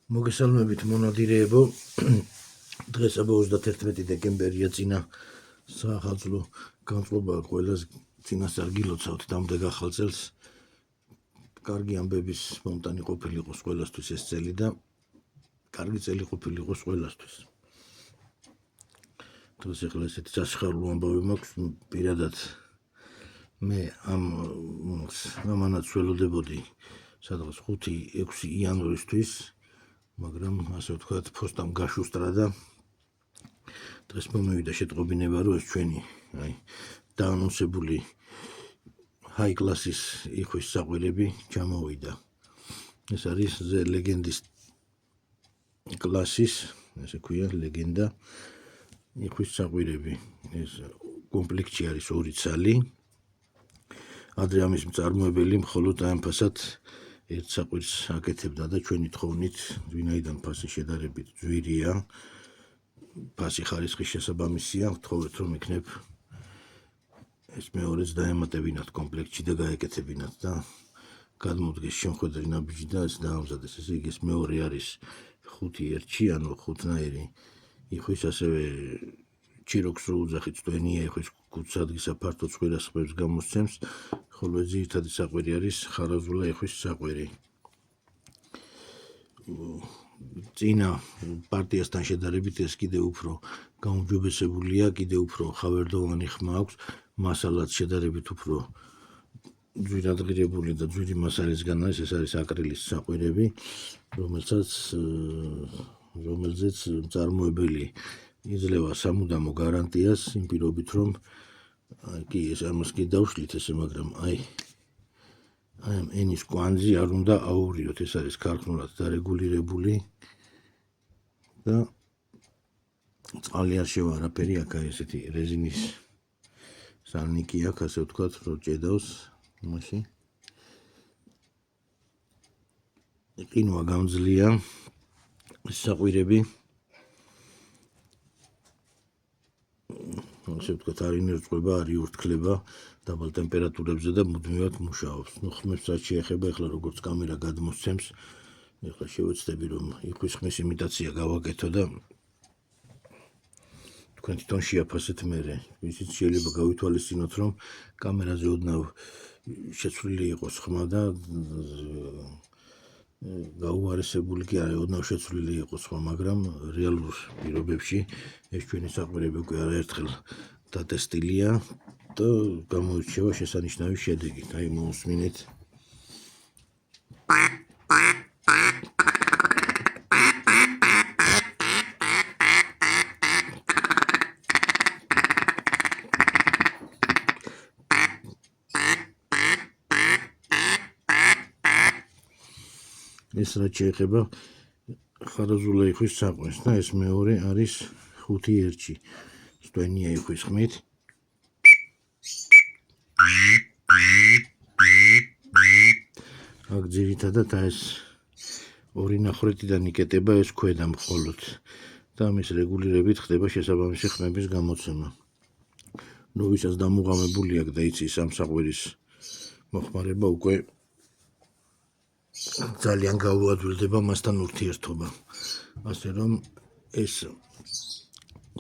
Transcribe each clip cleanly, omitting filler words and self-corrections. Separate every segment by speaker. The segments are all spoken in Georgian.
Speaker 1: მოგესალმებით მონადირეებო, დღეს 31 დეკემბერია წინა საახალწლო განწყობაა ყველას წინასწარ გილოცავთ დამდეგ ახალ წელს. კარგი ამბების მომტანი ყოფილიყოს ყველასთვის ეს წელი და კარგი წელი ყოფილიყოს ყველასთვის. დღეს ახლა ესეთი სასიხარულო ამბავი მაქვს, პირადად მე ამანაც ველოდებოდი სადღაც 5-6 იანვრისთვის, მაგრამ ასე ვთქვათ, ფოსტამ გაშუსტრა და დღეს მომივიდა შეტყობინება, რომ ეს ჩვენი დაანონსებული high class-ის იხვის საყვირები ჩამოვიდა. ეს არის The Legend-ის კლასის, ესე ქვია, ლეგენდა იხვის საყვირები. ეს კომპლექტში არის 2 ცალი. ადრე ამის მწარმოებელი მხოლოდ აემფასად ერთ საყვირს აკეთებდა და ჩვენი თხოვნით, ვინაიდან ფასი შედარებით ძვირია, ფასი ხარისხის შესაბამისია, ვთხოვეთ, რომ იქნებ ეს მეორეც დაემატებინათ კომპლექტში და გაეკეთებინათ და გადმოდგეს შემხედრი ნაბიჯი და ეს დაამზადეს. ესე იგი, ეს მეორე არის 5 ერთში, ანუ 5-ნაირი იხვის, ასევე ჩიროქს რო უძახით, ტვენია იხვის კუცადღისა ფართო ცხვირას ხმებს გამოსცემს, ხოლო ძირითადი საყვირი არის ხარაზულა იხვის საყვირი. წინა პარტიასთან შედარებით ეს კიდევ უფრო გაუმჯობესებულია, კიდევ უფრო ხავერდოვანი ხმა აქვს, მასალაც შედარებით უფრო ძვირადღირებული და ძვირი მასალისგან არის, ეს არის აკრილის საყვირები, რომელზეც მწარმოებელი იძლევა სამუდამო გარანტიას, იმ პირობით, რომ კი ეს ამას კი დავშლით ესე, მაგრამ ამ ენის კვანძი არ უნდა აურიოთ, ეს არის ქარხნულად დარეგულირებული და წყალი არ შევა არაფერი, აქ არის ესეთი რეზინის სალნიკი აქვს, ასე ვთქვათ, რომ ჭედავს იმაში. ყინვა გამძლეა, საყვირები ასე ვთქვათ, არ ინერწყვება, არ იურთქლება დაბალ ტემპერატურებზე და მუდმივად მუშაობს. ხმებს რაც შეეხება, ახლა როგორც კამერა გადმოსცემს, ახლა შევეცდები, რომ იხვის ხმის იმიტაცია გავაკეთო და თქვენ თვითონ შეაფასეთ მერე. ისიც შეიძლება გავითვალისწინოთ, რომ კამერაზე ოდნავ შეცვლილი იყოს ხმა და გაუარესებული კი არა, ოდნავ შეცვლილი იყოს ხმა, მაგრამ რეალურ პირობებში ეს ჩვენი საყვირები უკვე არაერთხელ დატესტილია და გამოირჩევა შესანიშნავი შედეგით. მოусმინეთ. ეს რაც შეეხება ხარაზულა იხვის საყვირს და ეს მეორე არის 5 ერთში. ტვენია იხვის ხმით. აქ ძირითადად ეს ორი ნახრეთიდან იკეტება ეს ქვედა მხოლოდ და ამის რეგულირებით ხდება შესაბამისი ხმების გამოცემა. ვისაც დამუღამებული აქვს და იცის ამ საყვირის მოხმარება, უკვე ძალიან გაუადვილდება მასთან ურთიერთობა. ასე რომ ეს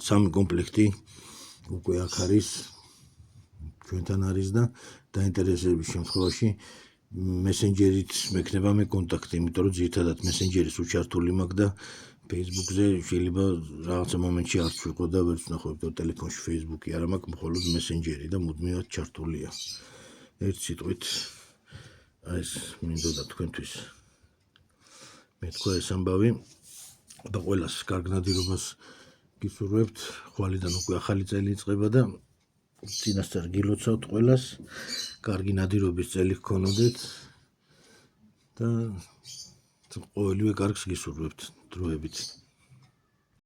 Speaker 1: 3 კომპლექტი უკვე აქ არის, ჩვენთან არის და დაინტერესების შემთხვევაში მესენჯერით მექნება მე კონტაქტი, იმიტომ რომ ძირითადად მესენჯერის უჩართული მაქვს და Facebook-ზე შეიძლება რაღაცა მომენტში არც ვიყო და ვერც ვნახო, ტელეფონში Facebook-ი არ მაქვს, მხოლოდ მესენჯერი და მუდმივად ჩართულია. ერთ სიტყვით ეს მინდოდა თქვენთვის მეთქვა ეს ამბავი და ყველას კარგ ნადირობას გისურვებთ. ხვალიდან უკვე ახალი წელი იწყება და წინასწარ გილოცავთ ყველას, კარგი ნადირობის წელი გქონოდეთ და ყოველივე კარგს გისურვებთ დროებით.